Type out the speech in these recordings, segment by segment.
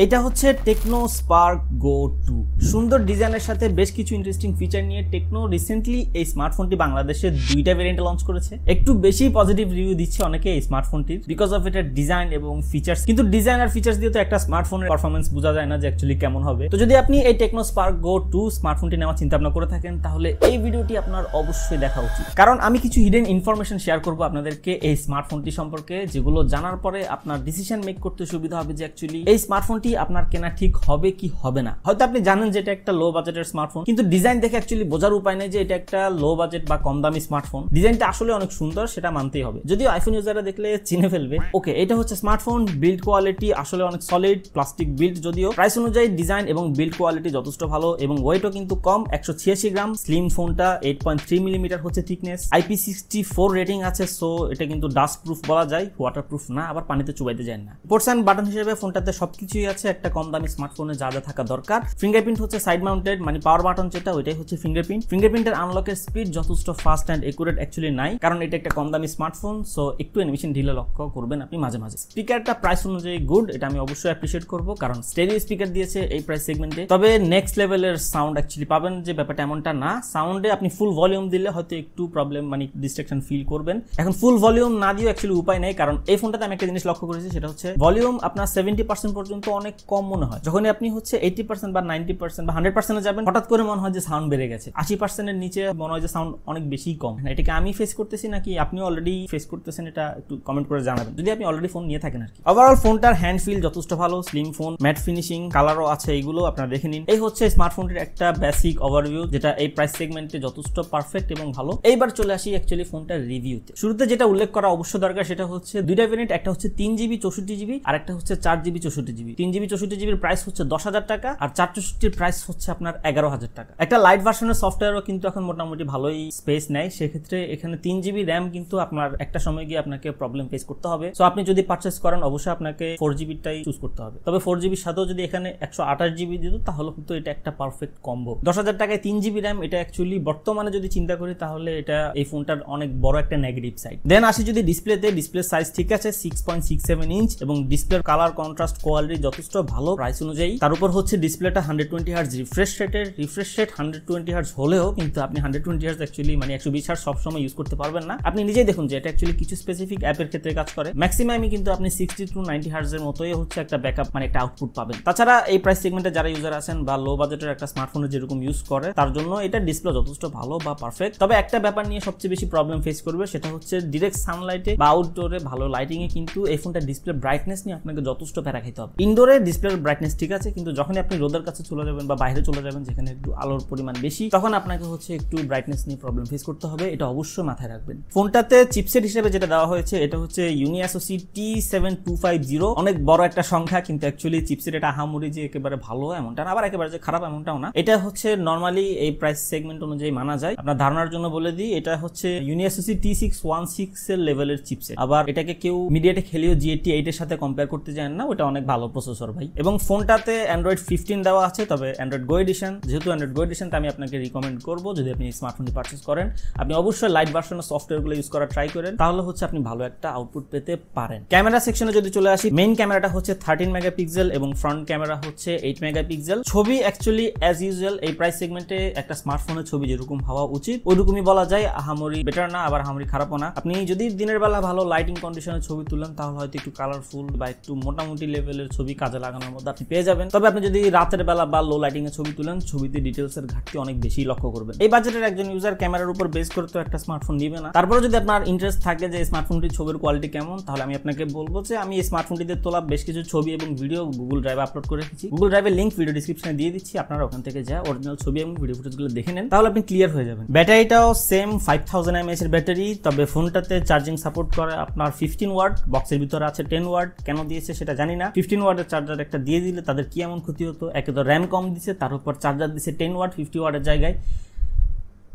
এটা হচ্ছে Tecno Spark গো 2। সুন্দর ডিজাইনের সাথে বেশ কিছু ইন্টারেস্টিং ফিচার নিয়ে টেকনো রিসেন্টলি এই স্মার্টফোনটি বাংলাদেশে 2টা ভেরিয়েন্টে লঞ্চ করেছে। একটু বেশি পজিটিভ রিভিউ দিচ্ছে অনেকে এই স্মার্টফোনটির বিকজ অফ এটার ডিজাইন এবং ফিচার্স। কিন্তু ডিজাইন আর ফিচার্স দিয়ে তো একটা স্মার্টফোনের পারফরমেন্স বোঝা যায় না যে অ্যাকচুয়ালি কেমন হবে। তো যদি আপনি এই টেকনো স্পার্ক গো 2 স্মার্টফোনটি নেওয়ার চিন্তা ভাবনা করে থাকেন তাহলে এই ভিডিওটি আপনার অবশ্যই দেখা উচিত, কারণ আমি কিছু হিডেন ইনফরমেশন শেয়ার করবো আপনাদেরকে এই স্মার্টফোনটি সম্পর্কে, যেগুলো জানার পরে আপনার ডিসিশন মেক করতে সুবিধা হবে যে অ্যাকচুয়ালি এই স্মার্টফোনটি আপনার কেনা ঠিক হবে কি হবে না। হয়তো আপনি জানেন যে এটা একটা লো বাজেটের স্মার্টফোন, কিন্তু ডিজাইন দেখে অ্যাকচুয়ালি বোঝার উপায় নেই যে এটা একটা লো বাজেট বা কম দামি স্মার্টফোন। ডিজাইনটা আসলে অনেক সুন্দর, সেটা মানতেই হবে, যদিও আইফোন ইউজাররা দেখলে চিনে ফেলবে। ওকে, এটা হচ্ছে স্মার্টফোন। বিল্ড কোয়ালিটি আসলে অনেক সলিড, প্লাস্টিক বিল্ড, যদিও প্রাইস অনুযায়ী ডিজাইন এবং বিল্ড কোয়ালিটি যথেষ্ট ভালো এবং ওয়েটও কিন্তু কম, 186 গ্রাম। স্লিম ফোনটা 8.3 মিলিমিটার হচ্ছে থিকনেস। IP64 রেটিং আছে, সো এটা কিন্তু ডাস্ট প্রুফ বলা যায়, ওয়াটার প্রুফ না, আবার পানিতে চুবাইতে যায় না। পোর্টস এন্ড বাটন হিসেবে ফোনটাতে সবকিছুই আছে, একটা কম দামি স্মার্টফোনে যা যা থাকা দরকার। ফিঙ্গারপ্রিন্ট হচ্ছে সাইড মাউন্টেড, মানে পাওয়ার বাটন যেটা ওইটাই হচ্ছে ফিঙ্গারপ্রিন্ট। ফিঙ্গারপ্রিন্টের আনলকের স্পিড যথেষ্ট ফাস্ট অ্যান্ড একুরেট অ্যাকচুয়ালি নাই, কারণ এটা একটা কম দামি স্মার্টফোন, সো একটু অ্যানিমেশন ঢিলে লক্ষ্য করবেন আপনি মাঝে মাঝে। স্পিকারটা প্রাইস অনুযায়ী গুড, এটা আমি অবশ্যই অ্যাপ্রিশিয়েট করবো, কারণ স্টেরিও স্পিকার দিয়েছে এই প্রাইস সেগমেন্টে। তবে নেক্সট লেভেলের সাউন্ড অ্যাকচুয়ালি পাবেন, যে ব্যাপারটা এমনটা না। সাউন্ডে আপনি ফুল ভলিউম দিলে হয়তো একটু প্রবলেম, মানে ডিস্ট্রাকশন ফিল করবেন। এখন ফুল ভলিউম না দিয়েও অ্যাকচুয়ালি উপায় নেই, কারণ এই ফোনটাতে আমি একটা জিনিস লক্ষ্য করেছি, সেটা হচ্ছে ভলিউম আপনার 70% পর্যন্ত অনেক কম মনে হয়। যখন আপনি হচ্ছে 80% বা 90% বা 100% যাবেন, হঠাৎ করে মনে হয় যে সাউন্ড বেড়ে গেছে। 80% এর নিচে মনে হয় যে সাউন্ড অনেক বেশি কম। এটাকে আমি ফেস করতেছি নাকি আপনি অলরেডি ফেস করতেছেন, এটা একটু কমেন্ট করে জানাবেন, যদি আপনি অলরেডি ফোন নিয়ে থাকেন আর কি। ওভারঅল ফোনটার হ্যান্ড ফিল যথেষ্ট ভালো, স্লিম ফোন, ম্যাট ফিনিশিং, কালারও আছে, এইগুলো আপনারা দেখে নিন। এই হচ্ছে স্মার্টফোনটির একটা বেসিক ওভারভিউ, যেটা এই প্রাইস সেগমেন্টে যথেষ্ট পারফেক্ট এবং ভালো। এইবার চলে আসি অ্যাকচুয়ালি ফোনটার রিভিউতে। শুরুতে যেটা উল্লেখ করা অবশ্যই দরকার, সেটা হচ্ছে দুইটা ভেরিয়েন্ট, একটা হচ্ছে 3GB 64GB আর একটা হচ্ছে 4GB 64GB। 3GB 64GBর প্রাইস হচ্ছে 10,000 টাকা আর 464 প্রাইস হচ্ছে আপনার 11,000 টাকা। একটা লাইট ভার্সনের সফটওয়্যারও কিন্তু এখন মোটামুটি ভালোই স্পেস নেয়, সেক্ষেত্রে এখানে 3GB র্যাম কিন্তু আপনার একটা সময় গিয়ে আপনাকে প্রবলেম ফেস করতে হবে। সো আপনি যদি পারচেস করেন অবশ্যই আপনাকে 4GB-টাই চুজ করতে হবে। তবে 4GB সাথেও যদি এখানে 128GB দিত তাহলে কিন্তু এটা একটা পারফেক্ট কম্বো। 10,000 টাকায় 3GB র্যাম, এটা অ্যাকচুয়ালি বর্তমানে যদি চিন্তা করি তাহলে এটা এই ফোনটার অনেক বড় একটা নেগেটিভ সাইড। দেন আসি যদি ডিসপ্লেতে, ডিসপ্লে সাইজ ঠিক আছে 6.67 ইঞ্চ এবং ডিসপ্লের কালার কন্ট্রাস্ট কোয়ালিটি যথেষ্ট ভালো প্রাইস অনুযায়ী। তার উপর হচ্ছে ডিসপ্লেটা 120 হার্জ রিফ্রেশ রেটের। রিফ্রেশ রেট 120 হার্জ হলেও কিন্তু আপনি 120 হার্জ অ্যাকচুয়ালি মানে 120 হার্জ সবসময় ইউজ করতে পারবেন না। আপনি নিজেই দেখুন যে এটা অ্যাকচুয়ালি কিছু স্পেসিফিক অ্যাপের ক্ষেত্রে কাজ করে। ম্যাক্সিমামই কিন্তু আপনি 60 to 90 হার্জের মতোই হচ্ছে একটা ব্যাকআপ, মানে একটা আউটপুট পাবেন। তাছাড়া এই প্রাইস সেগমেন্টে যারা ইউজার আছেন বা লো বাজেটের একটা স্মার্টফোনে যেরকম ইউজ করে, তার জন্য এটা ডিসপ্লে যথেষ্ট ভালো বা পারফেক্ট। তবে একটা ব্যাপার নিয়ে সবচেয়ে বেশি প্রবলেম ফেস করবে, সেটা হচ্ছে ডিরেক্ট সানলাইটে বা আউটডোরে ভালো লাইটিং এ কিন্তু এই ফোনটা ডিসপ্লে ব্রাইটনেস নিয়ে আপনাকে যথেষ্ট প্যারা খাইতে হবে। ইনডোরে ডিসপ্লের ব্রাইটনেস ঠিক আছে, কিন্তু যখন আপনি রোদের কাছে চলে যাবেন বা বাইরে চলে যাবেন যেখানে একটু আলোর পরিমাণ বেশি, তখন আপনাকে হচ্ছে একটু ব্রাইটনেস নিয়ে প্রবলেম ফেস করতে হবে, এটা অবশ্যই মাথায় রাখবেন। ফোনটাতে চিপসেট হিসেবে যেটা দেওয়া হয়েছে এটা হচ্ছে ইউনিএসওসি T7250। অনেক বড় একটা সংখ্যা, কিন্তু অ্যাকচুয়ালি চিপসেট এটা আহামরি যে একেবারে ভালো এমনটা না, আবার একেবারে যে খারাপ এমনটাও না। এটা হচ্ছে নরমালি এই প্রাইস সেগমেন্ট অনুযায়ী মানা যায়। আপনার ধারণার জন্য বলে দিই, এটা হচ্ছে ইউনিএসওসি T616 এর লেভেলের চিপসেট। আবার এটাকে কেউ মিডিয়াটেক হেলিও G80 এর সাথে কম্পেয়ার করতে চান না, ওটা অনেক ভালো প্রসেসর ভাই। এবং ফোনটাতে অ্যান্ড্রয়েড 15 দেওয়া আছে, তবে অ্যান্ড্রয়েড গো এডিশন, যেহেতু অ্যান্ড্রয়েড গো এডিশনটা আমি আপনাকে রিকমেন্ড করবো, যদি আপনি স্মার্টফোনটি পারচেস করেন আপনি অবশ্যই লাইট ভার্সনের সফটওয়্যারগুলো ইউজ করা ট্রাই করেন, তাহলে হচ্ছে আপনি ভালো একটা আউটপুট পেতে পারেন। ক্যামেরা সেকশনে যদি চলে আসি, মেইন ক্যামেরাটা হচ্ছে 13 মেগাপিক্সেল এবং ফ্রন্ট ক্যামেরা হচ্ছে 8 মেগাপিক্সেল। ছবি অ্যাকচুয়ালি অ্যাজ ইউজুয়াল এই প্রাইস সেগমেন্টে একটা স্মার্টফোনের ছবি যেরকম হওয়া উচিত ওইরকমই বলা যায়, আহামরি বেটার না আবার আহামরি খারাপও না। আপনি যদি দিনের বেলা ভালো লাইটিং কন্ডিশনের ছবি তুলেন তাহলে হয়তো একটু কালারফুল বা একটু মোটামুটি লেভেলের ছবি কাজে লাগানোর মধ্যে আপনি পেয়ে যাবেন। তবে আপনি যদি রাতের বেলা বা লো লাইটিং এর ছবি তুলেন, ছবিতে ডিটেলস এর ঘাটতি অনেক বেশি লক্ষ্য করবেন। এই বাজেটের একজন ইউজার ক্যামেরার উপর বেস করে তো একটা স্মার্টফোন নিবে না। তারপরে যদি আপনার ইন্টারেস্ট থাকে যে স্মার্টফোনটির ছবির কোয়ালিটি কেমন, তাহলে আমি আপনাকে বলবো যে আমি এই স্মার্টফোনটিতে তোলা বেশ কিছু ছবি এবং ভিডিও গুগল ড্রাইভে আপলোড করে রেখেছি। গুগল ড্রাইভের লিংক ভিডিও ডিসক্রিপশনে দিয়ে দিচ্ছি, আপনারা ওখান থেকে যা অরিজিনাল ছবি এবং ভিডিও ফুটেজগুলো দেখে নেন, তাহলে আপনি ক্লিয়ার হয়ে যাবেন। ব্যাটারিটাও সেম 5000 mAh এর ব্যাটারি, তবে ফোনটাতে চার্জিং সাপোর্ট করে আপনার 15 ওয়াট। বক্সের ভিতরে আছে 10 ওয়াট, কেন দিয়েছে সেটা জানি না। 15 ওয়াটের চার্জার একটা দিয়ে দিলে তাদের কি এমন ক্ষতি হতো? একে তো র্যাম কম দিছে, তার উপর চার্জার দিছে 10 ওয়াট 50 ওয়াটের জায়গায়।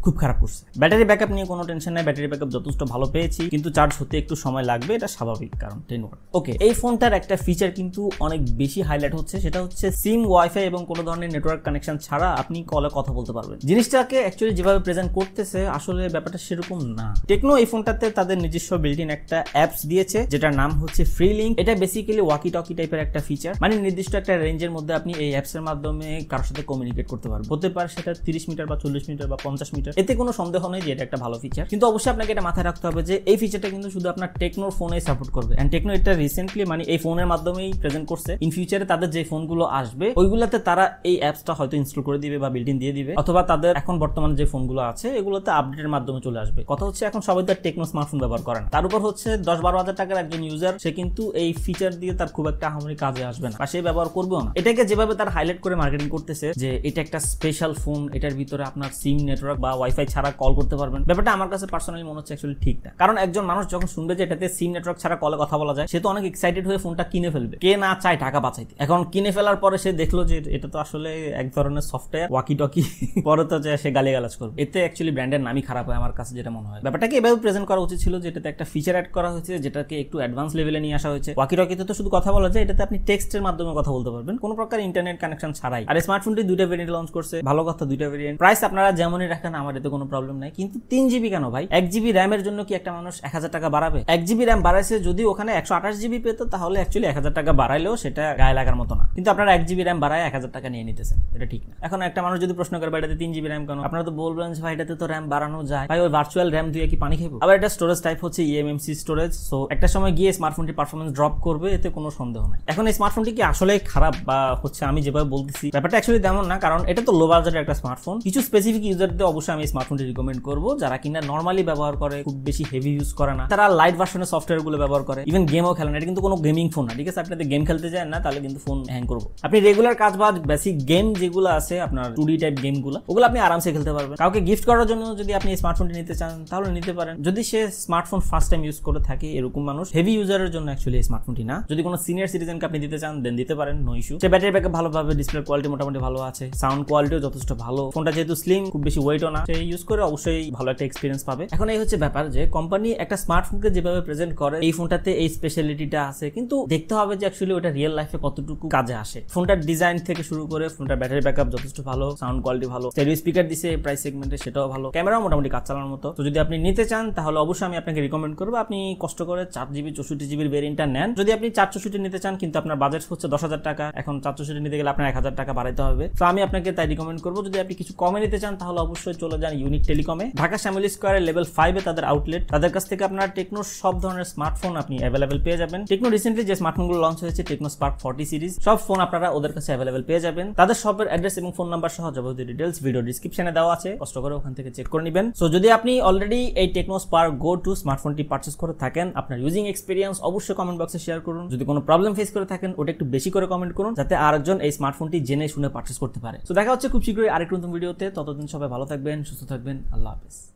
খুব খারাপ করছে। ব্যাটারি ব্যাকআপ নিয়ে কোনো টেনশন নাই, ব্যাটারি ব্যাকআপ যথেষ্ট ভালো পেয়েছি, কিন্তু চার্জ হতে একটু সময় লাগবে, এটা স্বাভাবিক, কারণ 10 ওয়াট। ওকে, এই ফোনটার একটা ফিচার কিন্তু অনেক বেশি হাইলাইট হচ্ছে, সেটা হচ্ছে সিম, ওয়াইফাই এবং কোনো ধরনের নেটওয়ার্ক কানেকশন ছাড়া আপনি কলে কথা বলতে পারবেন। জিনিসটাকে অ্যাকচুয়ালি যেভাবে প্রেজেন্ট করতেছে আসলে ব্যাপারটা সেরকম না। টেকনো এই ফোনটাতে তাদের নিজস্ব বিল্ট ইন একটা অ্যাপস দিয়েছে যেটার নাম হচ্ছে ফ্রি লিঙ্ক। এটা বেসিক্যালি ওয়াকি টকি টাইপের একটা ফিচার, মানে নির্দিষ্ট একটা রেঞ্জের মধ্যে আপনি এই অ্যাপস এর মাধ্যমে কারোর সাথে কমিউনিকেট করতে পারবেন। হতে পারে সেটা 30 মিটার বা 40 মিটার বা 50 মিটার, এতে কোনো সন্দেহ নেই যে এটা একটা ভালো ফিচার। কিন্তু অবশ্যই আপনাকে এটা মাথায় রাখতে হবে যে এই ফিচারটা কিন্তু শুধু আপনার টেকনোর ফোনে সাপোর্ট করবে, এন্ড টেকনো এটা রিসেন্টলি মানে এই ফোনের মাধ্যমেই প্রেজেন্ট করছে। ইন ফিউচারে তাদের যে ফোনগুলো আসবে ওইগুলোতে তারা এই অ্যাপসটা হয়তো ইনস্টল করে দিবে বা বিল্ট ইন দিয়ে দিবে, অথবা তাদের এখন বর্তমানে যে ফোনগুলো আছে এগুলোতে আপডেটের মাধ্যমে চলে আসবে। কথা হচ্ছে এখন সবাই তো টেকনো স্মার্টফোন ব্যবহার করে না, তার উপর হচ্ছে 10-12 হাজার টাকার একজন ইউজার, সে কিন্তু এই ফিচার দিয়ে তার খুব একটা আহামরি কাজে আসবে না বা সে ব্যবহার করবেও না। এটাকে যেভাবে তার হাইলাইট করে মার্কেটিং করতেছে যে এটা একটা স্পেশাল ফোন, এটার ভিতরে আপনার সিম, নেটওয়ার্ক বা ওয়াইফাই ছাড়া কল করতে পারবেন, ব্যাপারটা আমার কাছে পার্সোনালি মনে হচ্ছে অ্যাকচুয়ালি ঠিক না। কারণ একজন মানুষ যখন শুনবে যে এটাতে সিম, নেটওয়ার্ক ছাড়া কলে কথা বলা যায়, সে তো অনেক এক্সাইটেড হয়ে ফোনটা কিনে ফেলবে। কে না চায় টাকা বাঁচাইতে? এখন কিনে ফেলার পরে সে দেখলো যে এটা তো আসলে এক ধরনের সফটওয়্যার, ওয়াকি টকি, পরে তো যে সে গালিগালাজ করবে। এতে অ্যাকচুয়ালি ব্র্যান্ডের নামই খারাপ হয় আমার কাছে যেটা মনে হয়। ব্যাপারটাকে এভাবে প্রেজেন্ট করা উচিত ছিল যে এটাতে একটা ফিচার অ্যাড করা হয়েছে যেটাকে একটু অ্যাডভান্স লেভেলে নিয়ে আসা হয়েছে। ওয়াকি টকিতে তো শুধু কথা বলা যায়, এটাতে আপনি টেক্সটের মাধ্যমে কথা বলতে পারবেন, কোনো প্রকার ইন্টারনেট কানেকশন ছাড়াই। আর স্মার্টফোনটি 2টা ভেরিয়েন্ট লঞ্চ করছে, ভালো কথা, 2টা ভেরিয়েন্ট। প্রাইস আপনারা যেমনই রাখেন আমার এতে কোনো প্রবলেম নাই, কিন্তু 3 জিবি কেন ভাই? 1 জিবি র্যামের জন্য কি একটা মানুষ 1000 টাকা বাড়াবে? 1 জিবি র্যাম বাড়াইছে, যদি ওখানে 128 জিবি পেত তাহলে অ্যাকচুয়ালি 1000 টাকা বাড়াইলেও সেটা গায়ে লাগার মতো না, কিন্তু আপনারা 1 জিবি র্যাম বাড়ায় 1000 টাকা নিয়ে নিতেছেন, এটা ঠিক না। এখন একটা মানুষ যদি প্রশ্ন করে এটাতে 3 জিবি র্যাম কেন, আপনারা তো বলবেন যে ভাই এটাতে তো র্যাম বাড়ানো যায়, ভাই ওই ভার্চুয়াল র্যাম দিয়ে কি পানি খাইবো? আবার এটা স্টোরেজ টাইপ হচ্ছে eMMC স্টোরেজ, সো একটা সময় গিয়ে স্মার্টফোনটির পারফরম্যান্স ড্রপ করবে, এতে কোনো সন্দেহ নাই। এখন এই স্মার্টফোনটি কি আসলে খারাপ বা হচ্ছে আমি যেভাবে বলতেছি ব্যাপারটা অ্যাকচুয়ালি তেমন না, কারণ এটা তো লো বাজেটের একটা স্মার্টফোন। কিছু স্পেসিফিক ইউজারদের অবশ্যই আমি এই স্মার্টফোনটি রিকমেন্ড করবো, যারা কিনা নর্মালি ব্যবহার করে, খুব বেশি হেভি ইউজ করে না, তারা লাইট ভার্সনের সফটওয়্যার গুলো ব্যবহার করে, ইভেন গেমও খেলে না। এটা কিন্তু কোনো গেমিং ফোন না, ঠিক আছে? আপনি গেম খেলতে যান না তাহলে কিন্তু ফোন হ্যাং করবো। আপনি রেগুলার কাজ বা বেসিক গেম যেগুলো আছে আপনার 2D টাইপ গেমগুলো, ওগুলো আপনি আরামসে খেলতে পারবেন। কাউকে গিফট করার জন্য যদি আপনি স্মার্টফোনটি নিতে চান তাহলে নিতে পারেন, যদি সে স্মার্টফোন ফার্স্ট টাইম ইউজ করে থাকে এরকম মানুষ। হেভি ইউজারের জন্য অ্যাকচুয়ালি এই স্মার্টফোনটি না। যদি কোনো সিনিয়র সিটিজেনকে আপনি দিতে চান দেন দিতে পারেন, নো ইস্যু। সে ব্যাটারি ব্যাকআপ ভালোভাবে, ডিসপ্লে কোয়ালিটি মোটামুটি ভালো আছে, সাউন্ড কোয়ালিটিও যথেষ্ট ভালো। ফোনটা যেহেতু স্লিম, খুব বেশি ওয়েটও না, সে ইউজ করে অবশ্যই ভালো একটা এক্সপিরিয়েন্স পাবে। এখন এই হচ্ছে ব্যাপার যে কোম্পানি একটা স্মার্টফোনকে যেভাবে প্রেজেন্ট করে এই ফোনটাতে এই স্পেশালিটিটা আছে, কিন্তু দেখতে হবে যে অ্যাকচুয়ালি ওটা রিয়েল লাইফে কতটুকু কাজে আসে। ফোনটার ডিজাইন থেকে শুরু করে ফোনটার ব্যাটারি ব্যাকআপ যথেষ্ট ভালো, সাউন্ড কোয়ালিটি ভালো, স্টেরিও স্পিকার দিছে প্রাইস সেগমেন্টে, সেটাও ভালো, ক্যামেরাও মোটামুটি কাজ চালানোর মতো। তো যদি আপনি নিতে চান তাহলে অবশ্যই আমি আপনাকে রিকমেন্ড করবো আপনি কষ্ট করে 4 জিবি 64 জিবির ভেরিয়েন্টটা নেন। যদি আপনি 464 নিতে চান কিন্তু আপনার বাজেট হচ্ছে 10,000 টাকা, এখন 464 নিতে গেলে আপনার 1000 টাকা বাড়াইতে হবে, তো আমি আপনাকে তাই রিকমেন্ড করবো। যদি আপনি কিছু কমে নিতে চান তাহলে অবশ্যই চলে যান ইউনিক টেলিকমে, ঢাকা শ্যামলী স্কয়ারের লেভেল 5 এ তাদের আউটলেট। তাদের কাছ থেকে আপনার টেকনোর সব ধরনের স্মার্টফোন আপনি অ্যাভেলেবেল পেয়ে যাবেন। টেকনো রিসেন্টলি যে স্মার্টফোনগুলো লঞ্চ হয়েছে টেকনো স্পার্ক 40 সিরিজ, সব ফোন আপনারা ওদের কাছে অ্যাভেলেবেল পেয়ে যাবেন। তাদের শপের অ্যাড্রেস এবং ফোন নাম্বার সহ যাবতীয় ডিটেইলস ভিডিও ডেসক্রিপশনে দেওয়া আছে, কষ্ট করে ওখান থেকে চেক করে নেবেন। সো যদি আপনি অলরেডি এই টেকনো স্পার্ক গো 2 স্মার্টফোনটি পারচেজ করে থাকেন, আপনার ইউজিং এক্সপেরিয়েন্স অবশ্যই কমেন্ট বক্সে শেয়ার করুন। যদি কোনো প্রবলেম ফেস করে থাকেন ওটা একটু বেশি করে কমেন্ট করুন, যাতে আরেকজন এই স্মার্টফোনটি জেনে শুনে পারচেজ করতে পারে। সো দেখা হচ্ছে খুব শীঘ্রই আরেকটা নতুন ভিডিওতে, ততদিন সবাই ভালো থাকবেন, সুস্থ থাকবেন, আল্লাহ হাফেজ।